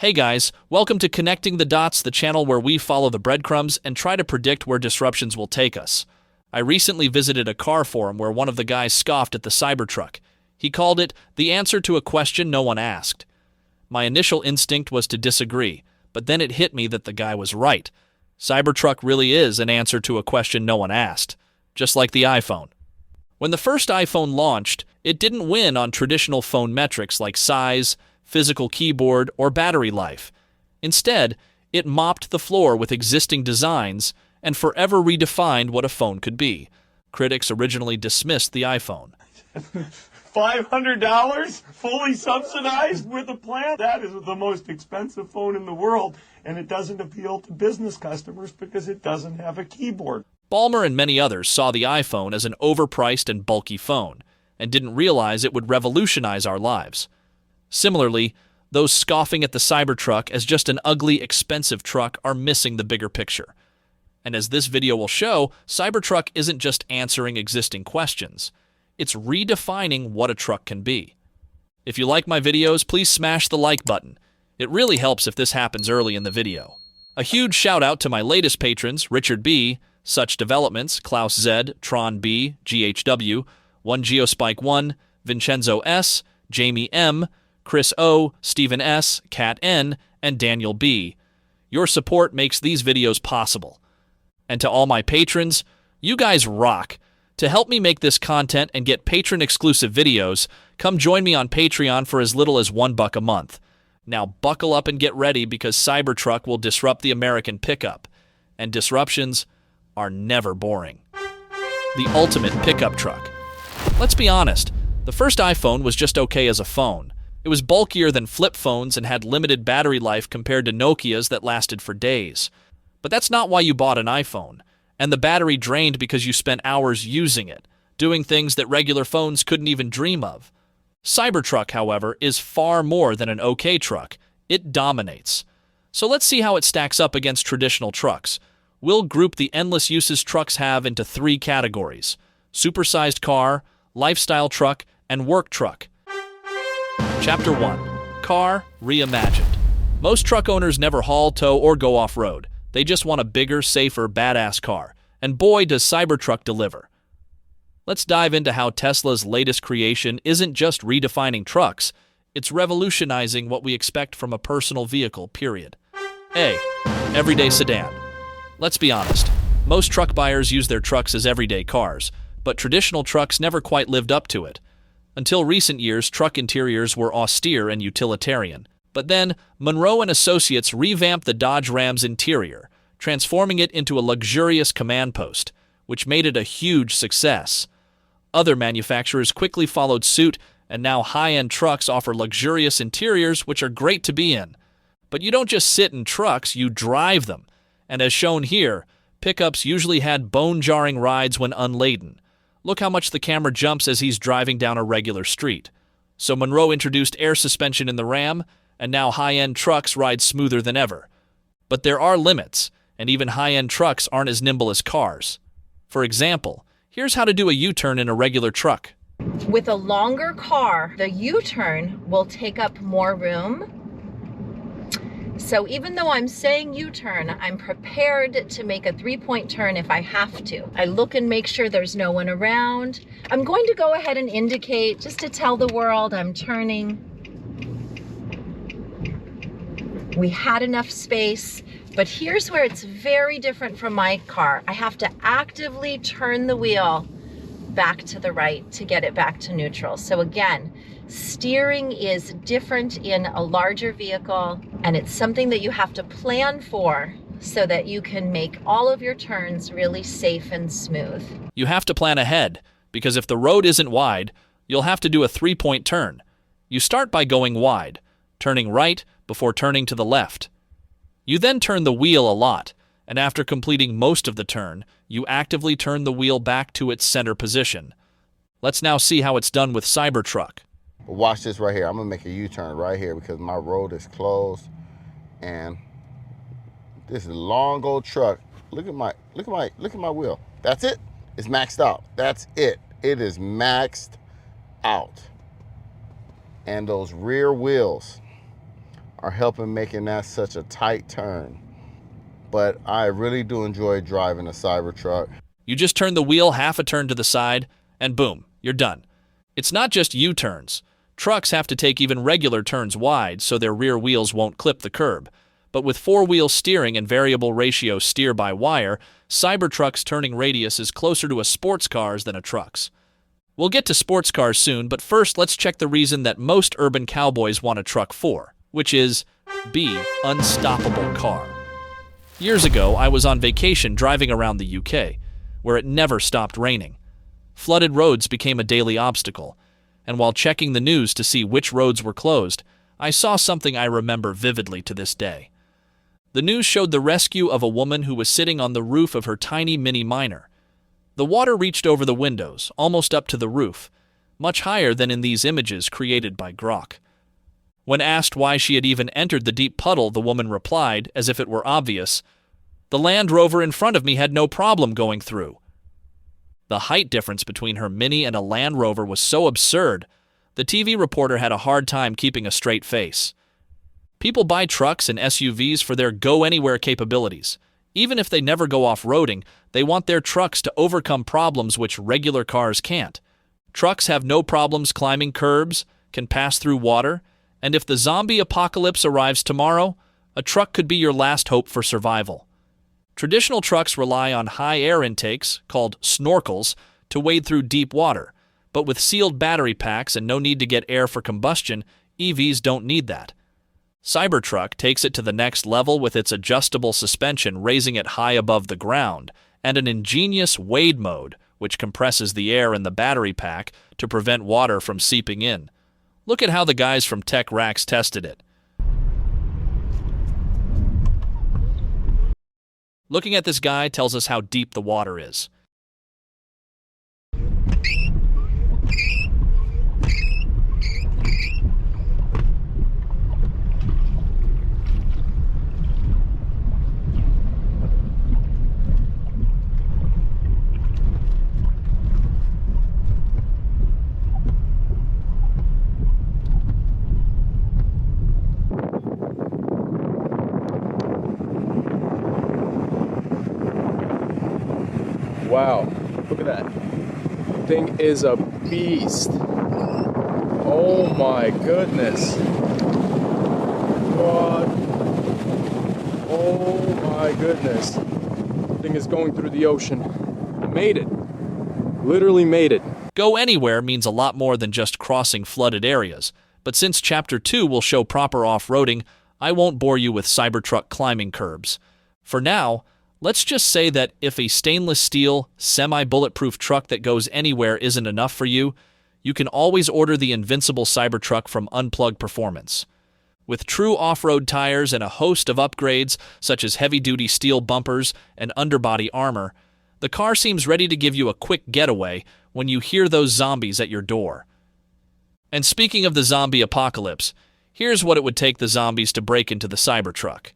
Hey guys, welcome to Connecting the Dots, the channel where we follow the breadcrumbs and try to predict where disruptions will take us. I recently visited a car forum where one of the guys scoffed at the Cybertruck. He called it the answer to a question no one asked. My initial instinct was to disagree, but then it hit me that the guy was right. Cybertruck really is an answer to a question no one asked, just like the iPhone. When the first iPhone launched, it didn't win on traditional phone metrics like size, physical keyboard, or battery life. Instead, it mopped the floor with existing designs and forever redefined what a phone could be. Critics originally dismissed the iPhone. $500 fully subsidized with a plan? That is the most expensive phone in the world, and it doesn't appeal to business customers because it doesn't have a keyboard. Ballmer and many others saw the iPhone as an overpriced and bulky phone, and didn't realize it would revolutionize our lives. Similarly, those scoffing at the Cybertruck as just an ugly, expensive truck are missing the bigger picture. And as this video will show, Cybertruck isn't just answering existing questions. It's redefining what a truck can be. If you like my videos, please smash the like button. It really helps if this happens early in the video. A huge shout out to my latest patrons, Richard B., Such Developments, Klaus Z, Tron B, GHW, One Geospike 1, Vincenzo S, Jamie M, Chris O, Stephen S, Kat N, and Daniel B. Your support makes these videos possible. And to all my patrons, you guys rock. To help me make this content and get patron-exclusive videos, come join me on Patreon for as little as $1 a month. Now buckle up and get ready because Cybertruck will disrupt the American pickup. And disruptions are never boring. The ultimate pickup truck. Let's be honest, the first iPhone was just okay as a phone. It was bulkier than flip phones and had limited battery life compared to Nokia's that lasted for days. But that's not why you bought an iPhone. And the battery drained because you spent hours using it, doing things that regular phones couldn't even dream of. Cybertruck, however, is far more than an okay truck. It dominates. So let's see how it stacks up against traditional trucks. We'll group the endless uses trucks have into 3 categories: supersized car, lifestyle truck, and work truck. Chapter 1. Car Reimagined. Most truck owners never haul, tow, or go off-road. They just want a bigger, safer, badass car. And boy, does Cybertruck deliver. Let's dive into how Tesla's latest creation isn't just redefining trucks, it's revolutionizing what we expect from a personal vehicle, period. A. Everyday sedan. Let's be honest, most truck buyers use their trucks as everyday cars, but traditional trucks never quite lived up to it. Until recent years, truck interiors were austere and utilitarian. But then, Monroe and Associates revamped the Dodge Ram's interior, transforming it into a luxurious command post, which made it a huge success. Other manufacturers quickly followed suit, and now high-end trucks offer luxurious interiors which are great to be in. But you don't just sit in trucks, you drive them. And as shown here, pickups usually had bone-jarring rides when unladen. Look how much the camera jumps as he's driving down a regular street. So Monroe introduced air suspension in the Ram, and now high-end trucks ride smoother than ever. But there are limits, and even high-end trucks aren't as nimble as cars. For example, here's how to do a U-turn in a regular truck. With a longer car, the U-turn will take up more room. So even though I'm saying U-turn, I'm prepared to make a 3-point turn if I have to. I look and make sure there's no one around. I'm going to go ahead and indicate just to tell the world I'm turning. We had enough space, but here's where it's very different from my car. I have to actively turn the wheel back to the right to get it back to neutral. So again, steering is different in a larger vehicle, and it's something that you have to plan for so that you can make all of your turns really safe and smooth. You have to plan ahead, because if the road isn't wide, you'll have to do a 3-point turn. You start by going wide, turning right before turning to the left. You then turn the wheel a lot, and after completing most of the turn, you actively turn the wheel back to its center position. Let's now see how it's done with Cybertruck. Watch this right here. I'm gonna make a U-turn right here because my road is closed, and this is a long old truck. Look at my wheel. That's it. It's maxed out. That's it. It is maxed out. And those rear wheels are helping making that such a tight turn. But I really do enjoy driving a Cybertruck. You just turn the wheel half a turn to the side, and boom, you're done. It's not just U-turns. Trucks have to take even regular turns wide so their rear wheels won't clip the curb. But with four-wheel steering and variable ratio steer-by-wire, Cybertruck's turning radius is closer to a sports car's than a truck's. We'll get to sports cars soon, but first let's check the reason that most urban cowboys want a truck for, which is B. Unstoppable car. Years ago, I was on vacation driving around the UK, where it never stopped raining. Flooded roads became a daily obstacle, and while checking the news to see which roads were closed, I saw something I remember vividly to this day. The news showed the rescue of a woman who was sitting on the roof of her tiny mini miner. The water reached over the windows, almost up to the roof, much higher than in these images created by Grok. When asked why she had even entered the deep puddle, the woman replied, as if it were obvious, "The Land Rover in front of me had no problem going through." The height difference between her Mini and a Land Rover was so absurd, the TV reporter had a hard time keeping a straight face. People buy trucks and SUVs for their go-anywhere capabilities. Even if they never go off-roading, they want their trucks to overcome problems which regular cars can't. Trucks have no problems climbing curbs, can pass through water, and if the zombie apocalypse arrives tomorrow, a truck could be your last hope for survival. Traditional trucks rely on high air intakes, called snorkels, to wade through deep water, but with sealed battery packs and no need to get air for combustion, EVs don't need that. Cybertruck takes it to the next level with its adjustable suspension, raising it high above the ground, and an ingenious wade mode, which compresses the air in the battery pack to prevent water from seeping in. Look at how the guys from Tech Racks tested it. Looking at this guy tells us how deep the water is. Wow, look at that. Thing is a beast. Oh my goodness. What? Oh my goodness. Thing is going through the ocean. It made it. Literally made it. Go anywhere means a lot more than just crossing flooded areas, but since Chapter 2 will show proper off-roading, I won't bore you with Cybertruck climbing curbs. For now, let's just say that if a stainless steel, semi-bulletproof truck that goes anywhere isn't enough for you, you can always order the invincible Cybertruck from Unplugged Performance. With true off-road tires and a host of upgrades such as heavy-duty steel bumpers and underbody armor, the car seems ready to give you a quick getaway when you hear those zombies at your door. And speaking of the zombie apocalypse, here's what it would take the zombies to break into the Cybertruck.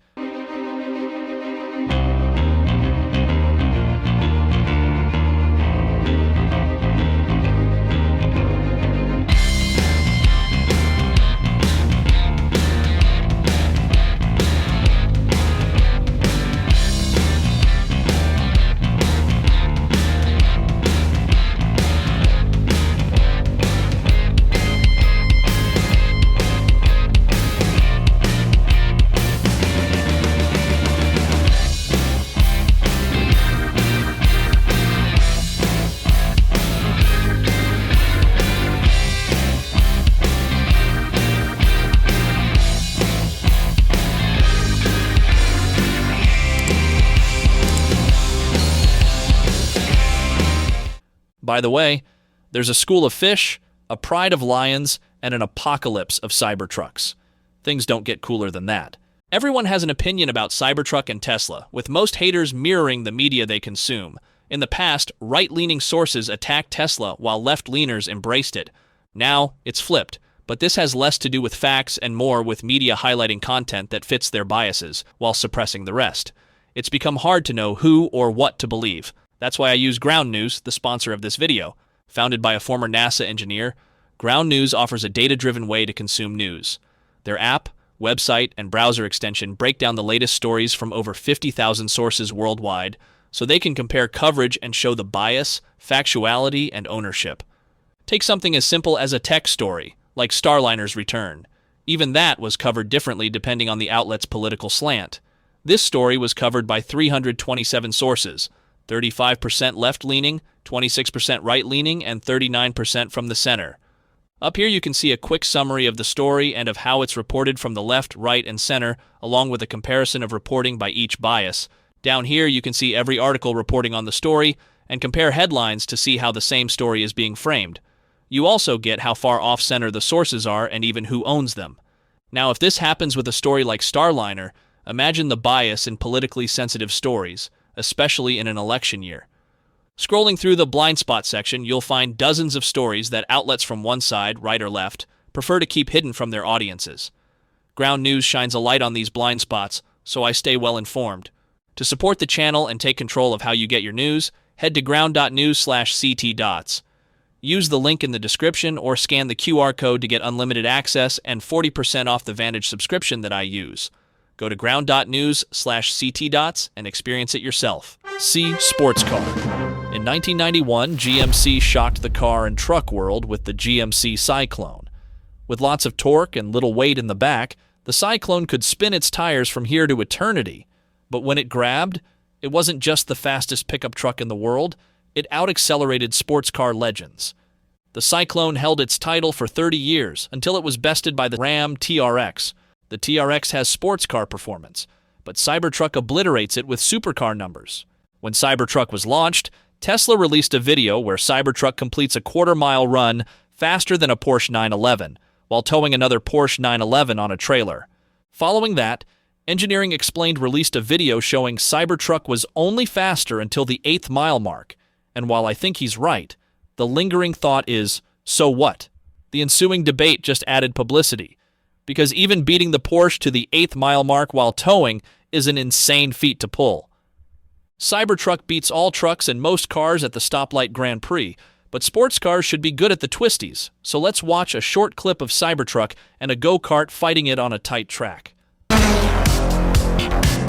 By the way, there's a school of fish, a pride of lions, and an apocalypse of Cybertrucks. Things don't get cooler than that. Everyone has an opinion about Cybertruck and Tesla, with most haters mirroring the media they consume. In the past, right-leaning sources attacked Tesla while left-leaners embraced it. Now, it's flipped, but this has less to do with facts and more with media highlighting content that fits their biases, while suppressing the rest. It's become hard to know who or what to believe. That's why I use Ground News, the sponsor of this video. Founded by a former NASA engineer, Ground News offers a data-driven way to consume news. Their app, website, and browser extension break down the latest stories from over 50,000 sources worldwide so they can compare coverage and show the bias, factuality, and ownership. Take something as simple as a tech story, like Starliner's return. Even that was covered differently depending on the outlet's political slant. This story was covered by 327 sources, 35% left-leaning, 26% right-leaning, and 39% from the center. Up here you can see a quick summary of the story and of how it's reported from the left, right, and center, along with a comparison of reporting by each bias. Down here you can see every article reporting on the story and compare headlines to see how the same story is being framed. You also get how far off-center the sources are and even who owns them. Now, if this happens with a story like Starliner, imagine the bias in politically sensitive stories, especially in an election year. Scrolling through the blind spot section, you'll find dozens of stories that outlets from one side, right or left, prefer to keep hidden from their audiences. Ground News shines a light on these blind spots, so I stay well informed. To support the channel and take control of how you get your news, head to ground.news/CT-dots. Use the link in the description or scan the QR code to get unlimited access and 40% off the Vantage subscription that I use. Go to ground.news/CT-dots and experience it yourself. C. Sports car. In 1991, GMC shocked the car and truck world with the GMC Cyclone. With lots of torque and little weight in the back, the Cyclone could spin its tires from here to eternity. But when it grabbed, it wasn't just the fastest pickup truck in the world, it out-accelerated sports car legends. The Cyclone held its title for 30 years until it was bested by the Ram TRX. The TRX has sports car performance, but Cybertruck obliterates it with supercar numbers. When Cybertruck was launched, Tesla released a video where Cybertruck completes a quarter-mile run faster than a Porsche 911, while towing another Porsche 911 on a trailer. Following that, Engineering Explained released a video showing Cybertruck was only faster until the 8th mile mark, and while I think he's right, the lingering thought is, so what? The ensuing debate just added publicity, because even beating the Porsche to the 8th mile mark while towing is an insane feat to pull. Cybertruck beats all trucks and most cars at the Stoplight Grand Prix, but sports cars should be good at the twisties, so let's watch a short clip of Cybertruck and a go-kart fighting it on a tight track.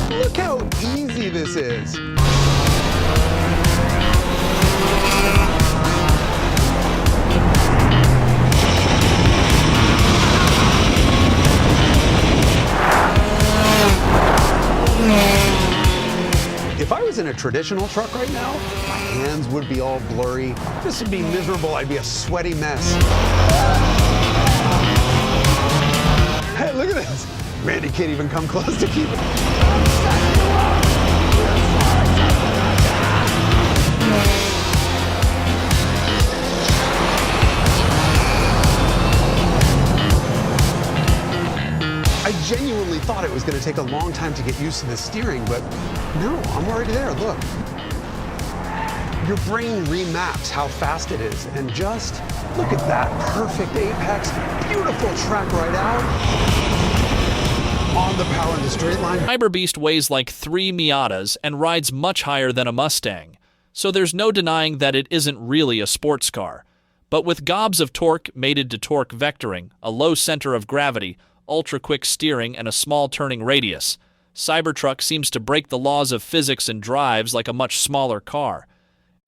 Look how easy this is. If I was in a traditional truck right now, my hands would be all blurry. This would be miserable. I'd be a sweaty mess. Hey, look at this. Randy can't even come close to keep it. I genuinely thought it was going to take a long time to get used to the steering, but no, I'm already there. Look. Your brain remaps how fast it is, and just look at that perfect apex, beautiful track right out. On the power in the straight line. Cyberbeast weighs like 3 Miatas and rides much higher than a Mustang, so there's no denying that it isn't really a sports car. But with gobs of torque mated to torque vectoring, a low center of gravity, ultra-quick steering, and a small turning radius, Cybertruck seems to break the laws of physics and drives like a much smaller car.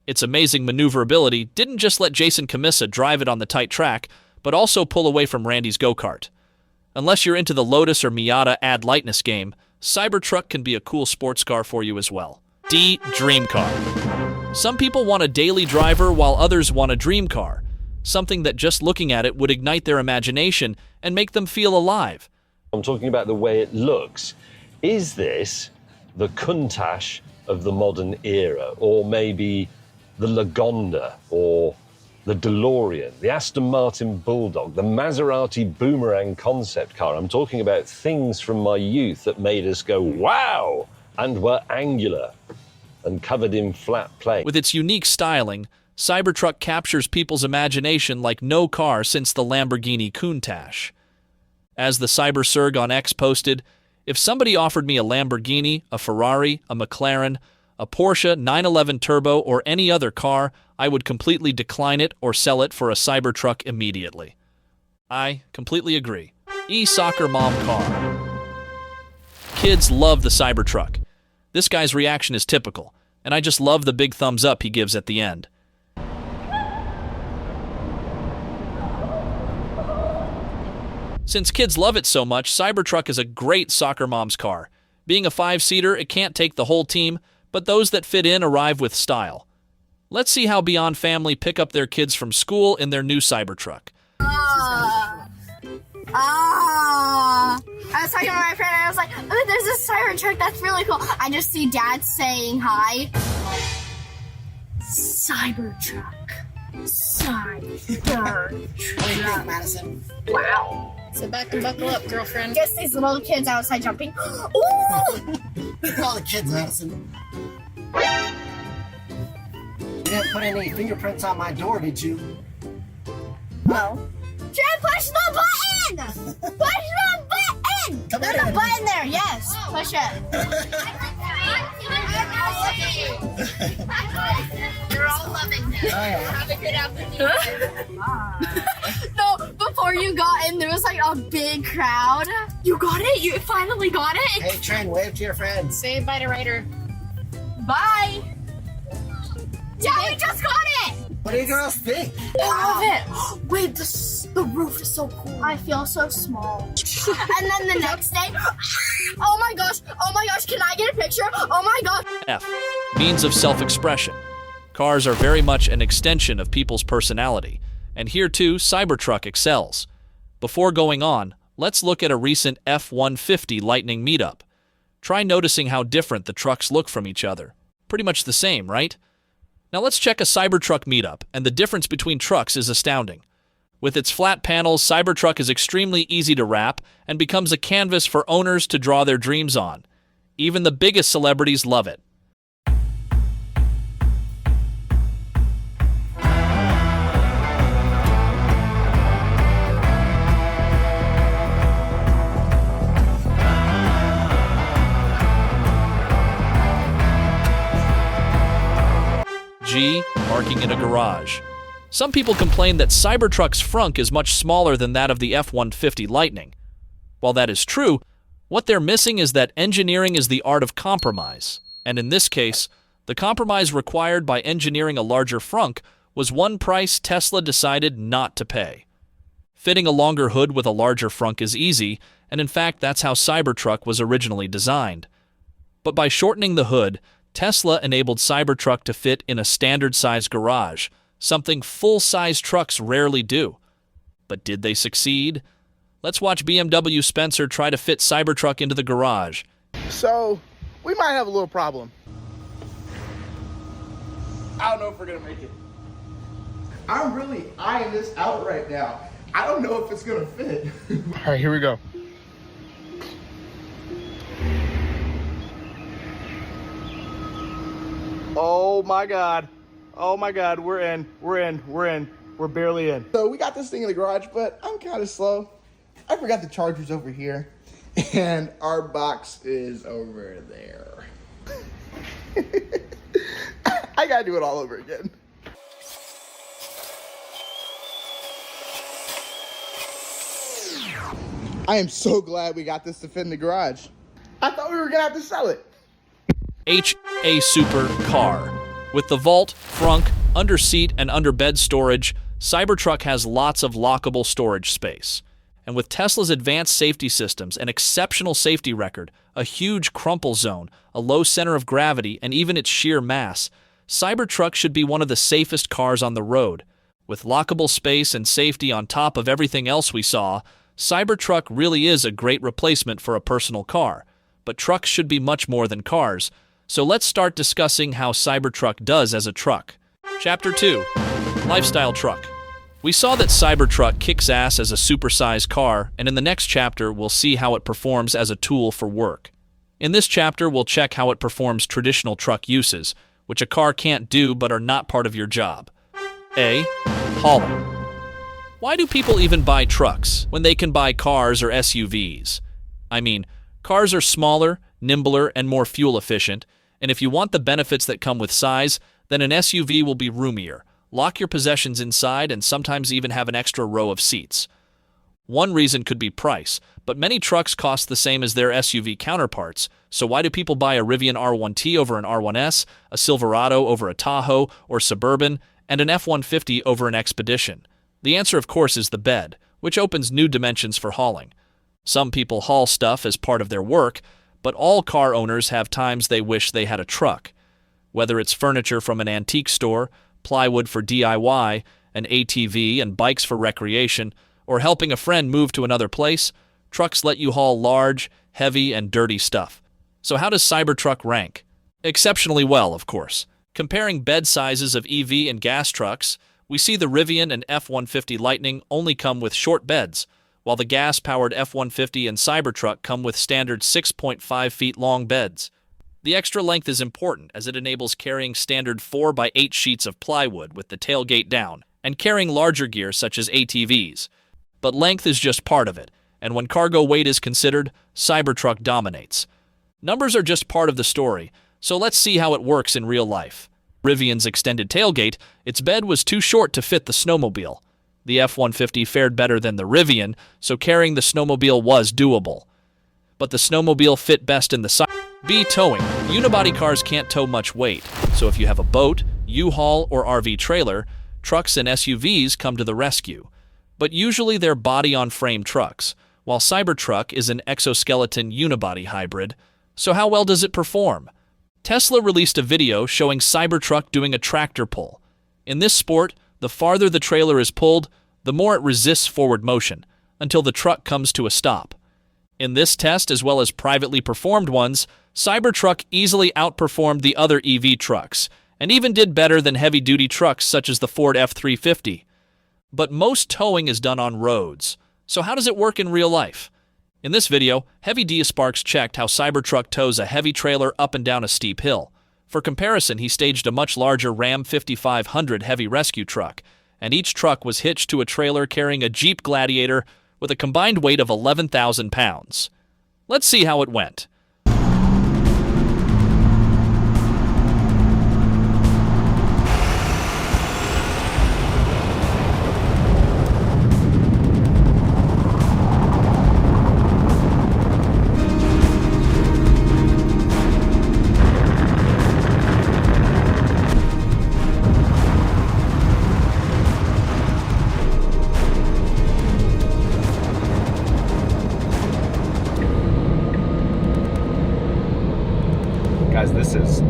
Its amazing maneuverability didn't just let Jason Camissa drive it on the tight track, but also pull away from Randy's go-kart. Unless you're into the Lotus or Miata add lightness game, Cybertruck can be a cool sports car for you as well. D. Dream car. Some people want a daily driver while others want a dream car, something that just looking at it would ignite their imagination and make them feel alive. I'm talking about the way it looks. Is this the Countach of the modern era, or maybe the Lagonda, or the DeLorean, the Aston Martin Bulldog, the Maserati Boomerang concept car? I'm talking about things from my youth that made us go, wow, and were angular and covered in flat plate. With its unique styling, Cybertruck captures people's imagination like no car since the Lamborghini Countach. As the Cybersurg on X posted, if somebody offered me a Lamborghini, a Ferrari, a McLaren, a Porsche 911 Turbo, or any other car, I would completely decline it or sell it for a Cybertruck immediately. I completely agree. E-soccer mom car. Kids love the Cybertruck. This guy's reaction is typical, and I just love the big thumbs up he gives at the end. Since kids love it so much, Cybertruck is a great soccer mom's car. Being a 5-seater, it can't take the whole team, but those that fit in arrive with style. Let's see how Beyond Family pick up their kids from school in their new Cybertruck. I was talking to my friend and I was like, oh, there's a Cybertruck, that's really cool. I just see Dad saying hi. Cybertruck. Cybertruck. What do you think, Madison? Wow. Sit back and buckle up, girlfriend. Just these little kids outside jumping. Ooh! Look at all the kids, Madison. You didn't put any fingerprints on my door, did you? No. Try push the button! Push the button! Come There's on. a button there, yes. Push it. You're all loving this. Have a good afternoon. No, before you got in, there was like a big crowd. You got it? You finally got it? Hey, Trent, wave to your friends. Say bye to Ryder. Bye! Yeah, we just got it! What do you girls think? I love it. Wait, the roof is so cool. I feel so small. And then the next day, oh my gosh, can I get a picture? Oh my gosh. F. Means of self-expression. Cars are very much an extension of people's personality, and here too, Cybertruck excels. Before going on, let's look at a recent F-150 Lightning meetup. Try noticing how different the trucks look from each other. Pretty much the same, right? Now let's check a Cybertruck meetup, and the difference between trucks is astounding. With its flat panels, Cybertruck is extremely easy to wrap and becomes a canvas for owners to draw their dreams on. Even the biggest celebrities love it. G. Parking in a garage. Some people complain that Cybertruck's frunk is much smaller than that of the F-150 Lightning. While that is true, what they're missing is that engineering is the art of compromise, and in this case, the compromise required by engineering a larger frunk was one price Tesla decided not to pay. Fitting a longer hood with a larger frunk is easy, and in fact that's how Cybertruck was originally designed. But by shortening the hood, Tesla enabled Cybertruck to fit in a standard-size garage, something full-size trucks rarely do. But did they succeed? Let's watch BMW Spencer try to fit Cybertruck into the garage. So, we might have a little problem. I don't know if we're gonna make it. I'm really eyeing this out right now. I don't know if it's gonna fit. All right, here we go. Oh my God. Oh my God, we're in. We're barely in. So we got this thing in the garage, but I'm kind of slow. I forgot the chargers over here, and our box is over there. I gotta do it all over again. I am so glad we got this to fit in the garage. I thought we were gonna have to sell it. H. A super car. With the vault, frunk, under seat, and under bed storage, Cybertruck has lots of lockable storage space. And with Tesla's advanced safety systems, an exceptional safety record, a huge crumple zone, a low center of gravity, and even its sheer mass, Cybertruck should be one of the safest cars on the road. With lockable space and safety on top of everything else we saw, Cybertruck really is a great replacement for a personal car. But trucks should be much more than cars. So let's start discussing how Cybertruck does as a truck. Chapter 2. Lifestyle Truck. We saw that Cybertruck kicks ass as a supersized car, and in the next chapter we'll see how it performs as a tool for work. In this chapter we'll check how it performs traditional truck uses, which a car can't do but are not part of your job. A. Hauling. Why do people even buy trucks when they can buy cars or SUVs? I mean, cars are smaller, nimbler, and more fuel efficient, and if you want the benefits that come with size, then an SUV will be roomier. Lock your possessions inside and sometimes even have an extra row of seats. One reason could be price, but many trucks cost the same as their SUV counterparts, so why do people buy a Rivian R1T over an R1S, a Silverado over a Tahoe or Suburban, and an F-150 over an Expedition? The answer, of course, is the bed, which opens new dimensions for hauling. Some people haul stuff as part of their work, but all car owners have times they wish they had a truck. Whether it's furniture from an antique store, plywood for DIY, an ATV and bikes for recreation, or helping a friend move to another place, trucks let you haul large, heavy, and dirty stuff. So how does Cybertruck rank? Exceptionally well, of course. Comparing bed sizes of EV and gas trucks, we see the Rivian and F-150 Lightning only come with short beds, while the gas-powered F-150 and Cybertruck come with standard 6.5 feet long beds. The extra length is important as it enables carrying standard 4x8 sheets of plywood with the tailgate down, and carrying larger gear such as ATVs. But length is just part of it, and when cargo weight is considered, Cybertruck dominates. Numbers are just part of the story, so let's see how it works in real life. Rivian's extended tailgate, its bed was too short to fit the snowmobile. The F-150 fared better than the Rivian, so carrying the snowmobile was doable. But the snowmobile fit best in the Cyberbeast towing. Unibody cars can't tow much weight, so if you have a boat, U-Haul, or RV trailer, trucks and SUVs come to the rescue. But usually they're body-on-frame trucks, while Cybertruck is an exoskeleton unibody hybrid. So how well does it perform? Tesla released a video showing Cybertruck doing a tractor pull. In this sport, the farther the trailer is pulled, the more it resists forward motion, until the truck comes to a stop. In this test, as well as privately performed ones, Cybertruck easily outperformed the other EV trucks, and even did better than heavy-duty trucks such as the Ford F-350. But most towing is done on roads. So how does it work in real life? In this video, Heavy D Sparks checked how Cybertruck tows a heavy trailer up and down a steep hill. For comparison, he staged a much larger Ram 5500 heavy rescue truck, and each truck was hitched to a trailer carrying a Jeep Gladiator with a combined weight of 11,000 pounds. Let's see how it went. Guys, this is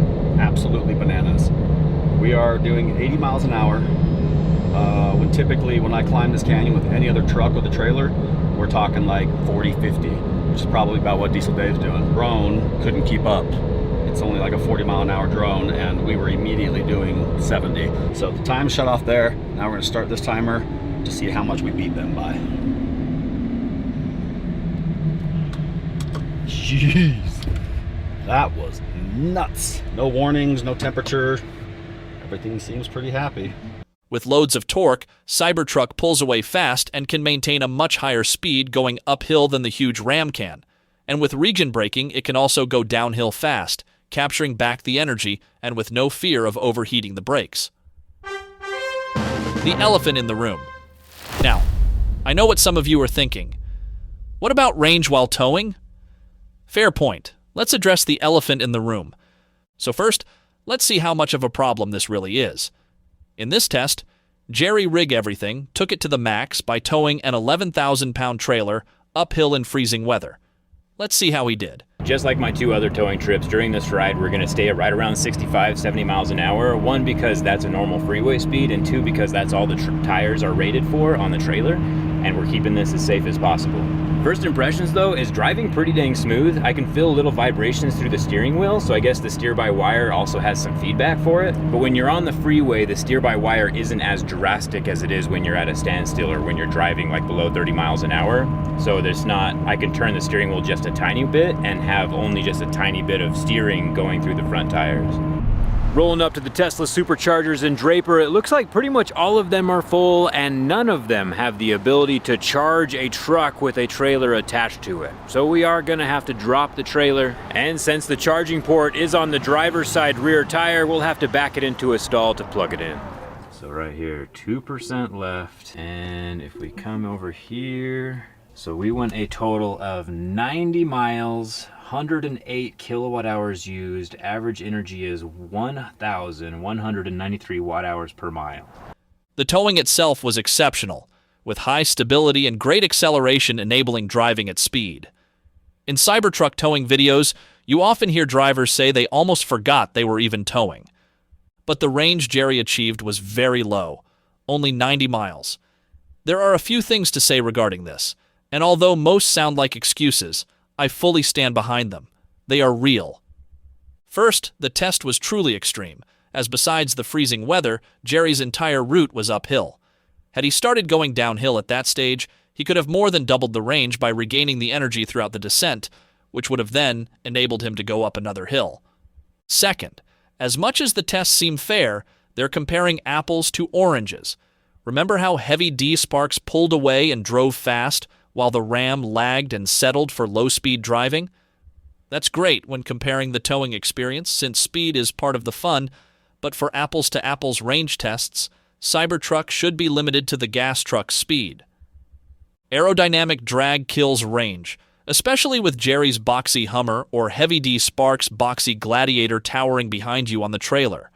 absolutely bananas. We are doing 80 miles an hour. When typically when I climb this canyon with any other truck with a trailer, we're talking like 40, 50, which is probably about what Diesel Dave's doing. Drone couldn't keep up. It's only like a 40 mile an hour drone, and we were immediately doing 70. So the time shut off there. Now we're gonna start this timer to see how much we beat them by. Jeez, that was nuts. No warnings, no temperature. Everything seems pretty happy. With loads of torque, Cybertruck pulls away fast and can maintain a much higher speed going uphill than the huge Ram can. And with region braking, it can also go downhill fast, capturing back the energy and with no fear of overheating the brakes. The elephant in the room. Now, I know what some of you are thinking. What about range while towing? Fair point. Let's address the elephant in the room. So first, let's see how much of a problem this really is. In this test, Jerry Rig Everything took it to the max by towing an 11,000-pound trailer uphill in freezing weather. Let's see how he did. Just like my two other towing trips, during this ride we're going to stay at right around 65, 70 miles an hour. One, because that's a normal freeway speed, and two, because that's all the tires are rated for on the trailer, and we're keeping this as safe as possible. First impressions though is driving pretty dang smooth. I can feel little vibrations through the steering wheel, so I guess the steer-by-wire also has some feedback for it. But when you're on the freeway, the steer-by-wire isn't as drastic as it is when you're at a standstill or when you're driving like below 30 miles an hour. So there's not, I can turn the steering wheel just a tiny bit and have only just a tiny bit of steering going through the front tires. Rolling up to the Tesla Superchargers in Draper, it looks like pretty much all of them are full and none of them have the ability to charge a truck with a trailer attached to it. So we are gonna have to drop the trailer, and since the charging port is on the driver's side rear tire, we'll have to back it into a stall to plug it in. So right here, 2% left, and if we come over here, So we went a total of 90 miles, 108 kilowatt hours used. Average energy is 1,193 watt hours per mile. The towing itself was exceptional, with high stability and great acceleration enabling driving at speed. In Cybertruck towing videos, you often hear drivers say they almost forgot they were even towing. But the range Jerry achieved was very low, only 90 miles. There are a few things to say regarding this, and although most sound like excuses, I fully stand behind them. They are real. First, the test was truly extreme, as besides the freezing weather, Jerry's entire route was uphill. Had he started going downhill at that stage, he could have more than doubled the range by regaining the energy throughout the descent, which would have then enabled him to go up another hill. Second, as much as the tests seem fair, they're comparing apples to oranges. Remember how heavy D-Sparks pulled away and drove fast, while the Ram lagged and settled for low-speed driving? That's great when comparing the towing experience, since speed is part of the fun, but for apples-to-apples range tests, Cybertruck should be limited to the gas truck's speed. Aerodynamic drag kills range, especially with Jerry's boxy Hummer or Heavy D Sparks' boxy Gladiator towering behind you on the trailer.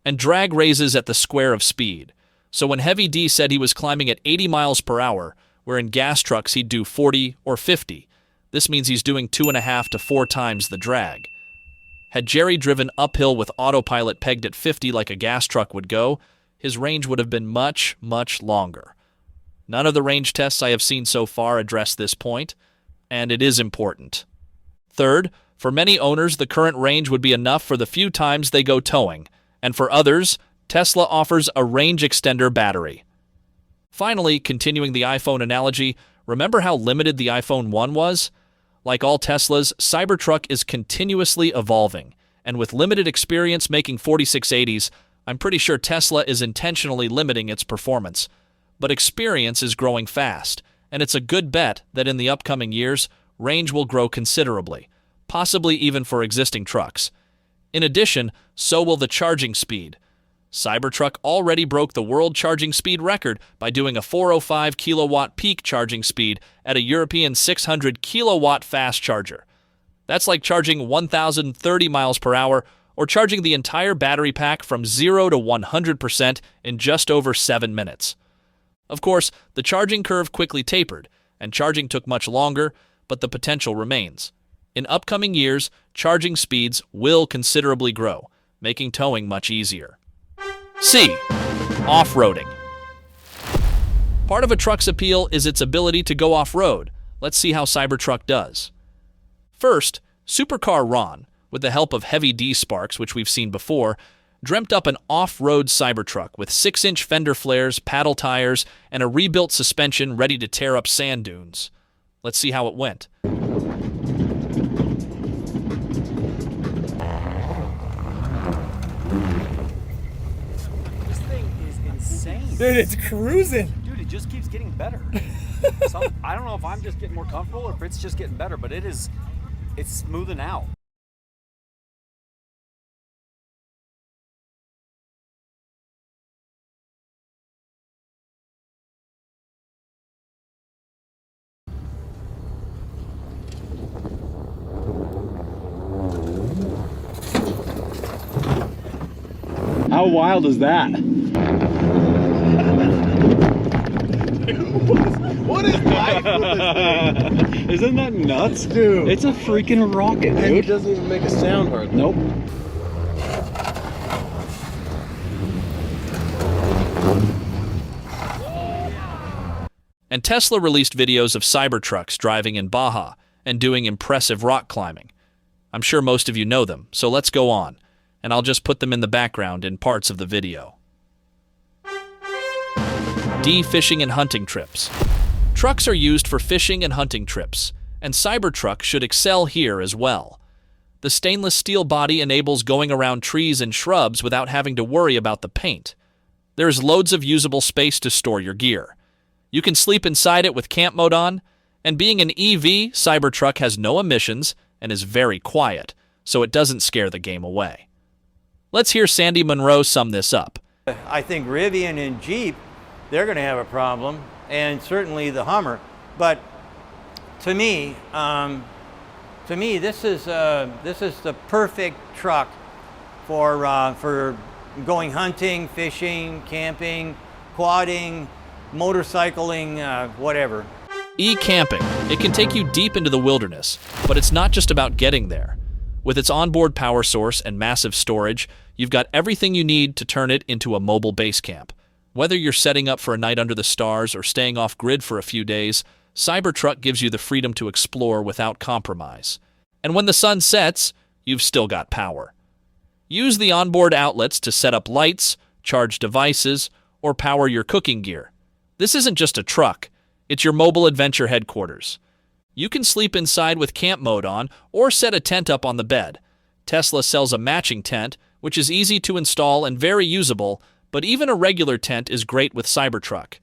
And drag raises at the square of speed, so when Heavy D said he was climbing at 80 miles per hour, where in gas trucks he'd do 40 or 50, this means he's doing 2.5 to 4 times the drag. Had Jerry driven uphill with autopilot pegged at 50 like a gas truck would go, his range would have been much, much longer. None of the range tests I have seen so far address this point, and it is important. Third, for many owners, the current range would be enough for the few times they go towing, and for others, Tesla offers a range extender battery. Finally, continuing the iPhone analogy, remember how limited the iPhone 1 was? Like all Teslas, Cybertruck is continuously evolving, and with limited experience making 4680s, I'm pretty sure Tesla is intentionally limiting its performance. But experience is growing fast, and it's a good bet that in the upcoming years, range will grow considerably, possibly even for existing trucks. In addition, so will the charging speed. Cybertruck already broke the world charging speed record by doing a 405 kilowatt peak charging speed at a European 600 kilowatt fast charger. That's like charging 1,030 miles per hour or charging the entire battery pack from 0 to 100% in just over 7 minutes. Of course, the charging curve quickly tapered, and charging took much longer, but the potential remains. In upcoming years, charging speeds will considerably grow, making towing much easier. C. Off-roading. Part of a truck's appeal is its ability to go off-road. Let's see how Cybertruck does. First, Supercar Ron, with the help of Heavy D Sparks, which we've seen before, dreamt up an off-road Cybertruck with 6-inch fender flares, paddle tires, and a rebuilt suspension ready to tear up sand dunes. Let's see how it went. This thing is insane. Dude, it's cruising. Dude, it just keeps getting better. I don't know if I'm just getting more comfortable or if it's just getting better, but it's smoothing out. How wild is that? What is life with this thing? Isn't that nuts? Dude. It's a freaking rocket, dude. And it doesn't even make a sound hardly. Nope. And Tesla released videos of Cybertrucks driving in Baja and doing impressive rock climbing. I'm sure most of you know them, so let's go on, and I'll just put them in the background in parts of the video. D. Fishing and hunting trips. Trucks are used for fishing and hunting trips, and Cybertruck should excel here as well. The stainless steel body enables going around trees and shrubs without having to worry about the paint. There's loads of usable space to store your gear. You can sleep inside it with camp mode on, and being an EV, Cybertruck has no emissions and is very quiet, so it doesn't scare the game away. Let's hear Sandy Monroe sum this up. I think Rivian and Jeep, they're going to have a problem, and certainly the Hummer. But To me, this is the perfect truck for going hunting, fishing, camping, quadding, motorcycling, whatever. E-camping. It can take you deep into the wilderness, but it's not just about getting there. With its onboard power source and massive storage, you've got everything you need to turn it into a mobile base camp. Whether you're setting up for a night under the stars or staying off-grid for a few days, Cybertruck gives you the freedom to explore without compromise. And when the sun sets, you've still got power. Use the onboard outlets to set up lights, charge devices, or power your cooking gear. This isn't just a truck, it's your mobile adventure headquarters. You can sleep inside with camp mode on or set a tent up on the bed. Tesla sells a matching tent, which is easy to install and very usable, but even a regular tent is great with Cybertruck.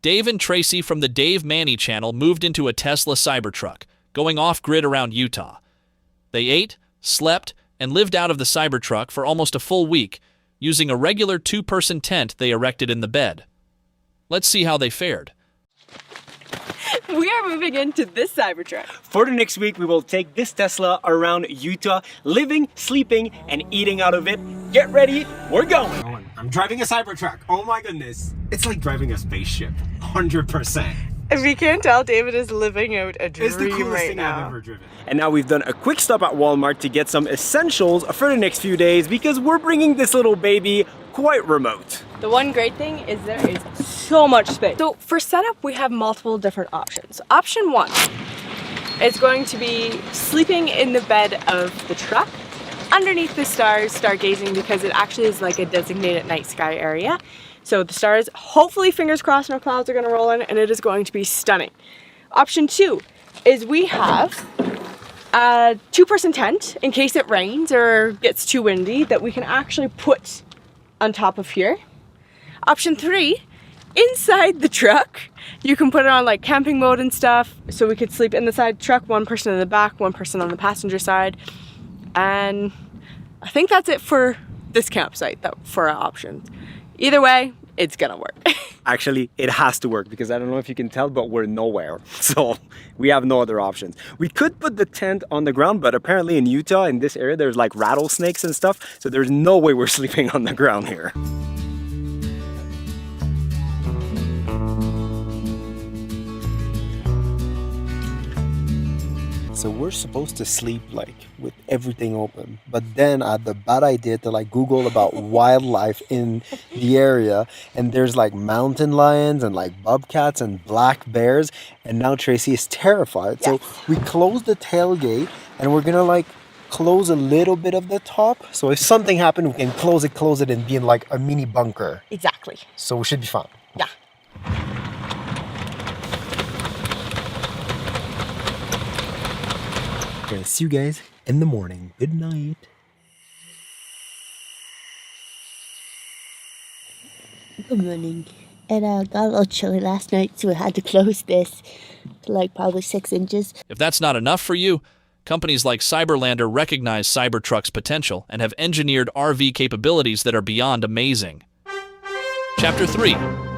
Dave and Tracy from the Dave Manny channel moved into a Tesla Cybertruck, going off-grid around Utah. They ate, slept, and lived out of the Cybertruck for almost a full week, using a regular two-person tent they erected in the bed. Let's see how they fared. We are moving into this Cybertruck. For the next week, we will take this Tesla around Utah, living, sleeping, and eating out of it. Get ready, we're going. I'm driving a Cybertruck. Oh my goodness. It's like driving a spaceship. 100%. If you can't tell, David is living out a dream It's the coolest right thing now. I've ever driven. And now we've done a quick stop at Walmart to get some essentials for the next few days because we're bringing this little baby quite remote. The one great thing is there is so much space. So for setup, we have multiple different options. Option one is going to be sleeping in the bed of the truck underneath the stars, stargazing, because it actually is like a designated night sky area. So the stars, hopefully, fingers crossed, no clouds are gonna roll in, and it is going to be stunning. Option two is we have a two-person tent in case it rains or gets too windy that we can actually put on top of here. Option three, inside the truck, you can put it on like camping mode and stuff. So we could sleep in the side truck, one person in the back, one person on the passenger side. And I think that's it for this campsite for our options. Either way, it's gonna work. Actually, it has to work because I don't know if you can tell, but we're nowhere. So we have no other options. We could put the tent on the ground, but apparently in Utah, in this area, there's like rattlesnakes and stuff. So there's no way we're sleeping on the ground here. So we're supposed to sleep like with everything open, but then I had the bad idea to like Google about wildlife in the area, and there's like mountain lions and like bobcats and black bears, and now Tracy is terrified. So we closed the tailgate and we're gonna like close a little bit of the top, so if something happened we can close it and be in like a mini bunker. Exactly. So we should be fine. Yeah. Okay, see you guys in the morning. Good night. Good morning. It got a little chilly last night, so we had to close this to like probably 6 inches. If that's not enough for you, companies like Cyberlander recognize Cybertruck's potential and have engineered RV capabilities that are beyond amazing. Chapter 3.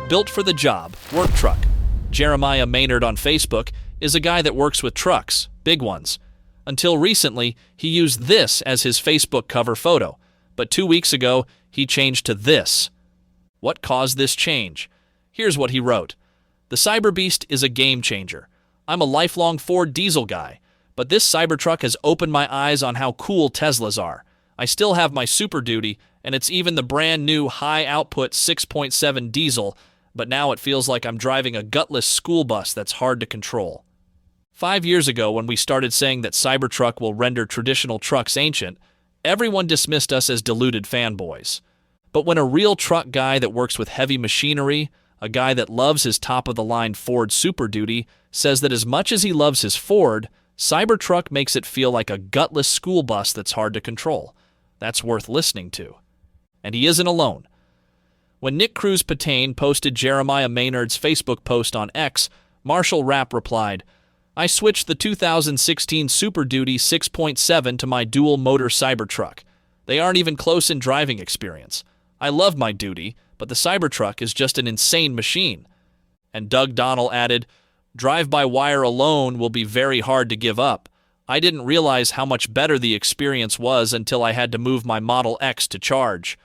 Built for the Job, Work Truck. Jeremiah Maynard on Facebook is a guy that works with trucks, big ones. Until recently, he used this as his Facebook cover photo, but 2 weeks ago, he changed to this. What caused this change? Here's what he wrote. The Cyberbeast is a game changer. I'm a lifelong Ford diesel guy, but this Cybertruck has opened my eyes on how cool Teslas are. I still have my Super Duty, and it's even the brand new high-output 6.7 diesel, but now it feels like I'm driving a gutless school bus that's hard to control. 5 years ago, when we started saying that Cybertruck will render traditional trucks ancient, everyone dismissed us as deluded fanboys. But when a real truck guy that works with heavy machinery, a guy that loves his top-of-the-line Ford Super Duty, says that as much as he loves his Ford, Cybertruck makes it feel like a gutless school bus that's hard to control. That's worth listening to. And he isn't alone. When Nick Cruz Patain posted Jeremiah Maynard's Facebook post on X, Marshall Rapp replied, I switched the 2016 Super Duty 6.7 to my dual-motor Cybertruck. They aren't even close in driving experience. I love my Duty, but the Cybertruck is just an insane machine. And Doug Donnell added, Drive-by-wire alone will be very hard to give up. I didn't realize how much better the experience was until I had to move my Model X to charge.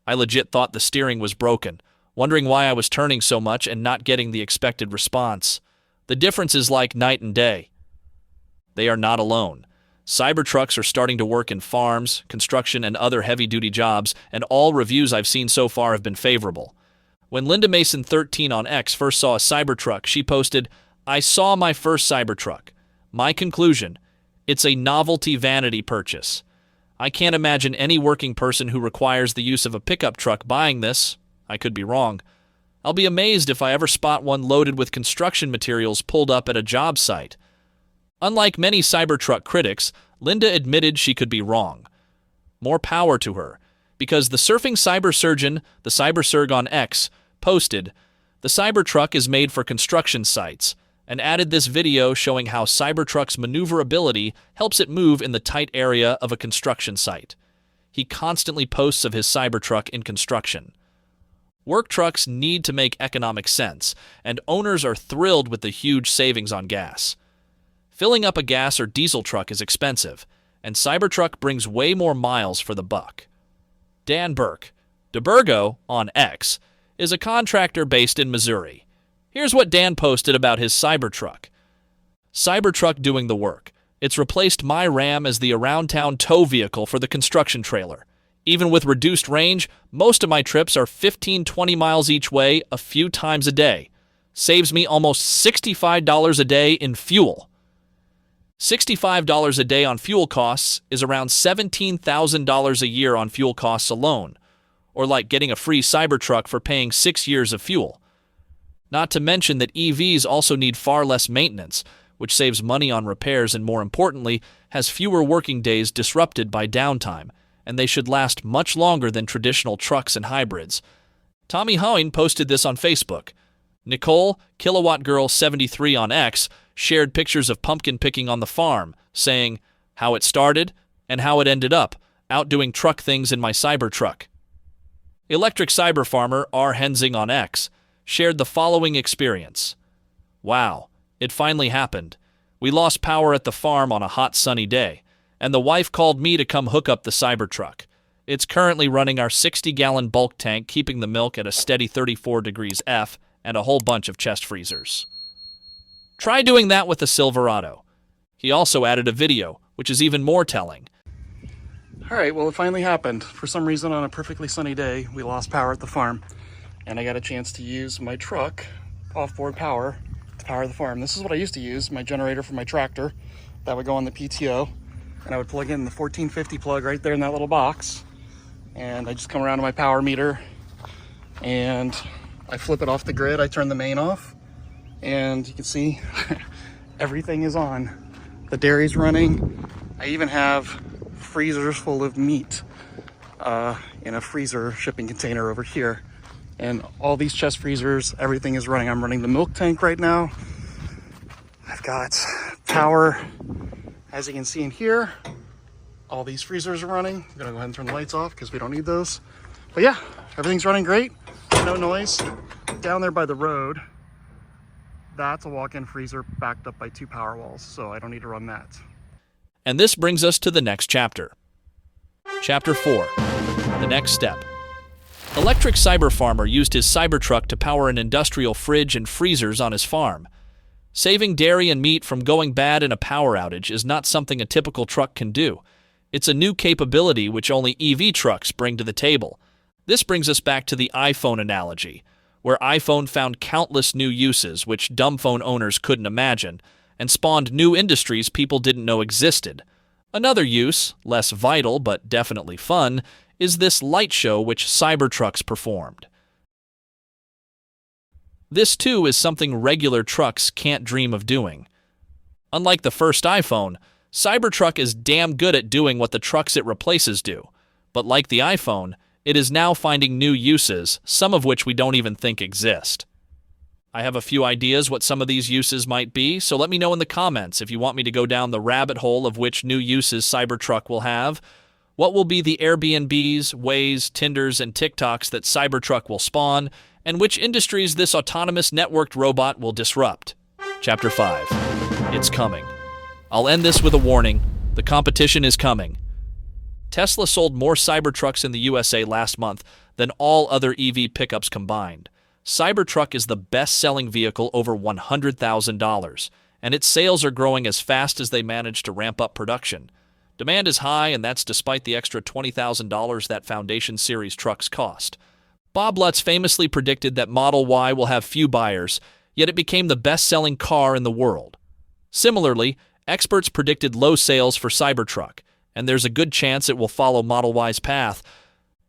I legit thought the steering was broken, wondering why I was turning so much and not getting the expected response. The difference is like night and day. They are not alone. Cybertrucks are starting to work in farms, construction, and other heavy-duty jobs, and all reviews I've seen so far have been favorable. When Linda Mason 13 on X first saw a Cybertruck, she posted, "I saw my first Cybertruck. My conclusion, it's a novelty vanity purchase. I can't imagine any working person who requires the use of a pickup truck buying this. I could be wrong. I'll be amazed if I ever spot one loaded with construction materials pulled up at a job site." Unlike many Cybertruck critics, Linda admitted she could be wrong. More power to her, because the surfing cybersurgeon, the Cybersurg on X, posted, "The Cybertruck is made for construction sites," and added this video showing how Cybertruck's maneuverability helps it move in the tight area of a construction site. He constantly posts of his Cybertruck in construction. Work trucks need to make economic sense, and owners are thrilled with the huge savings on gas. Filling up a gas or diesel truck is expensive, and Cybertruck brings way more miles for the buck. Dan Burke, DeBurgo on X, is a contractor based in Missouri. Here's what Dan posted about his Cybertruck. "Cybertruck doing the work. It's replaced my Ram as the around-town tow vehicle for the construction trailer. Even with reduced range, most of my trips are 15-20 miles each way a few times a day. Saves me almost $65 a day in fuel. $65 a day on fuel costs is around $17,000 a year on fuel costs alone, or like getting a free Cybertruck for paying 6 years of fuel. Not to mention that EVs also need far less maintenance, which saves money on repairs and, more importantly, has fewer working days disrupted by downtime, and they should last much longer than traditional trucks and hybrids." Tommy Hoyne posted this on Facebook. Nicole, Kilowatt Girl 73 on X, shared pictures of pumpkin picking on the farm, saying, "How it started and how it ended up, out doing truck things in my Cybertruck." Electric Cyber Farmer R. Hensing on X shared the following experience. "Wow, it finally happened. We lost power at the farm on a hot sunny day, and the wife called me to come hook up the Cybertruck. It's currently running our 60-gallon bulk tank, keeping the milk at a steady 34 degrees F, and a whole bunch of chest freezers. Try doing that with a Silverado." He also added a video, which is even more telling. All right, well, it finally happened. For some reason, on a perfectly sunny day, we lost power at the farm, and I got a chance to use my truck, off-board power, to power the farm. This is what I used to use, my generator for my tractor. That would go on the PTO, and I would plug in the 1450 plug right there in that little box, and I just come around to my power meter, and I flip it off the grid. I turn the main off, and you can see everything is on. The dairy's running. I even have freezers full of meat in a freezer shipping container over here. And all these chest freezers, everything is running. I'm running the milk tank right now. I've got power, as you can see in here. All these freezers are running. I'm gonna go ahead and turn the lights off because we don't need those. But yeah, everything's running great. No noise. Down there by the road, that's a walk-in freezer backed up by 2 power walls, so I don't need to run that. And this brings us to the next chapter. Chapter 4. The next step. Electric Cyber Farmer used his Cybertruck to power an industrial fridge and freezers on his farm. Saving dairy and meat from going bad in a power outage is not something a typical truck can do. It's a new capability which only EV trucks bring to the table. This brings us back to the iPhone analogy, where iPhone found countless new uses which dumb phone owners couldn't imagine, and spawned new industries people didn't know existed. Another use, less vital but definitely fun, is this light show which Cybertrucks performed. This too is something regular trucks can't dream of doing. Unlike the first iPhone, Cybertruck is damn good at doing what the trucks it replaces do, but like the iPhone, it is now finding new uses, some of which we don't even think exist. I have a few ideas what some of these uses might be, so let me know in the comments if you want me to go down the rabbit hole of which new uses Cybertruck will have. What will be the Airbnbs, Waze, Tinders, and TikToks that Cybertruck will spawn, and which industries this autonomous networked robot will disrupt? Chapter 5. It's coming. I'll end this with a warning. The competition is coming. Tesla sold more Cybertrucks in the USA last month than all other EV pickups combined. Cybertruck is the best-selling vehicle over $100,000, and its sales are growing as fast as they manage to ramp up production. Demand is high, and that's despite the extra $20,000 that Foundation Series trucks cost. Bob Lutz famously predicted that Model Y will have few buyers, yet it became the best-selling car in the world. Similarly, experts predicted low sales for Cybertruck, and there's a good chance it will follow Model Y's path.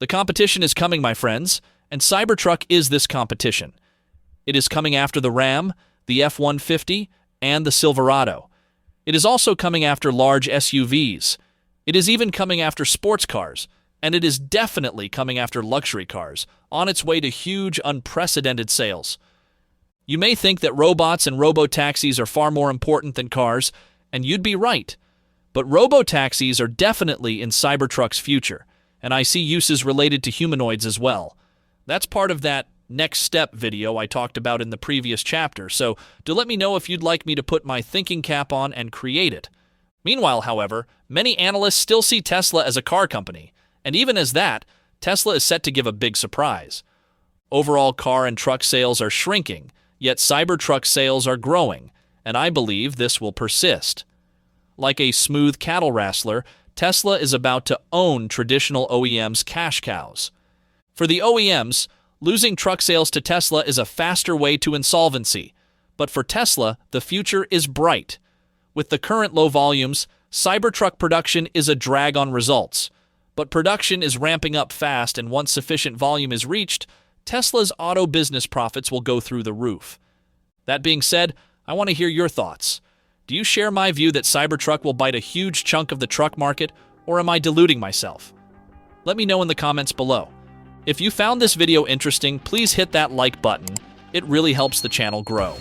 The competition is coming, my friends, and Cybertruck is this competition. It is coming after the Ram, the F-150, and the Silverado. It is also coming after large SUVs. It is even coming after sports cars, and it is definitely coming after luxury cars, on its way to huge, unprecedented sales. You may think that robots and robo-taxis are far more important than cars, and you'd be right. But robo-taxis are definitely in Cybertruck's future, and I see uses related to humanoids as well. That's part of that next step video I talked about in the previous chapter, so do let me know if you'd like me to put my thinking cap on and create it. Meanwhile, however, many analysts still see Tesla as a car company, and even as that, Tesla is set to give a big surprise. Overall car and truck sales are shrinking, yet Cybertruck sales are growing, and I believe this will persist. Like a smooth cattle wrestler, Tesla is about to own traditional OEMs' cash cows. For the OEMs, losing truck sales to Tesla is a faster way to insolvency, but for Tesla, the future is bright. With the current low volumes, Cybertruck production is a drag on results, but production is ramping up fast, and once sufficient volume is reached, Tesla's auto business profits will go through the roof. That being said, I want to hear your thoughts. Do you share my view that Cybertruck will bite a huge chunk of the truck market, or am I deluding myself? Let me know in the comments below. If you found this video interesting, please hit that like button. It really helps the channel grow.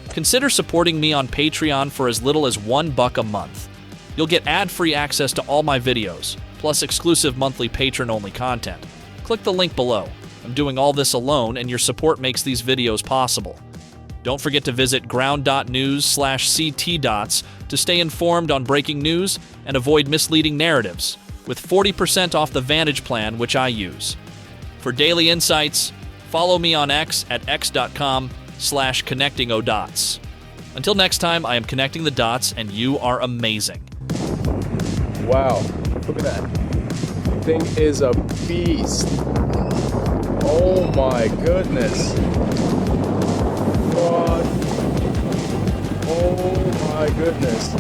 Consider supporting me on Patreon for as little as $1 a month. You'll get ad-free access to all my videos, plus exclusive monthly patron-only content. Click the link below. I'm doing all this alone, and your support makes these videos possible. Don't forget to visit ground.news/CTdots to stay informed on breaking news and avoid misleading narratives, with 40% off the Vantage plan, which I use. For daily insights, follow me on X at x.com/connectingodots. Until next time, I am connecting the dots, and you are amazing. Wow, look at that. Thing is a beast. Oh my goodness. God. Oh my goodness.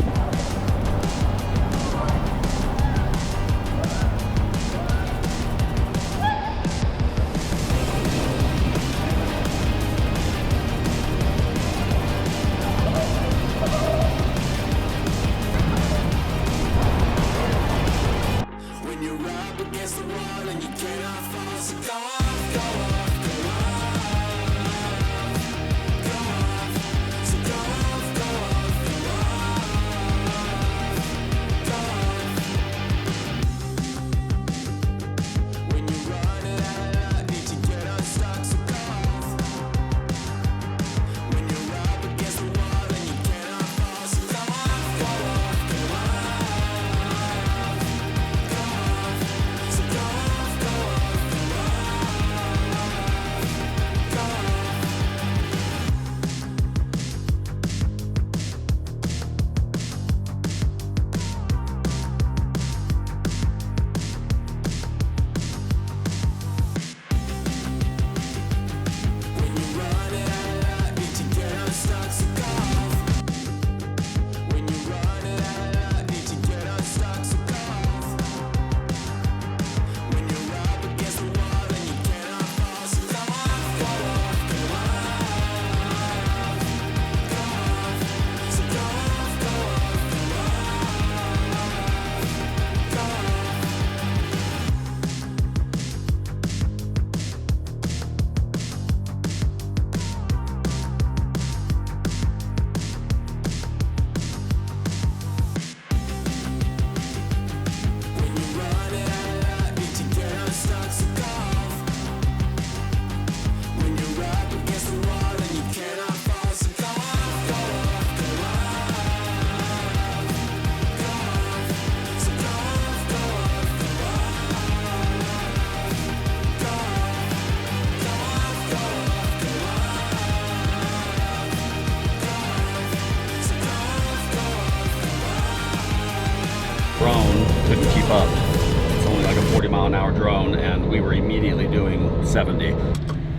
couldn't keep up. It's only like a 40-mile-an-hour drone, and we were immediately doing 70.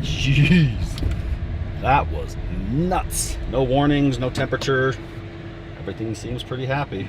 Jeez, that was nuts. No warnings, no temperature. Everything seems pretty happy.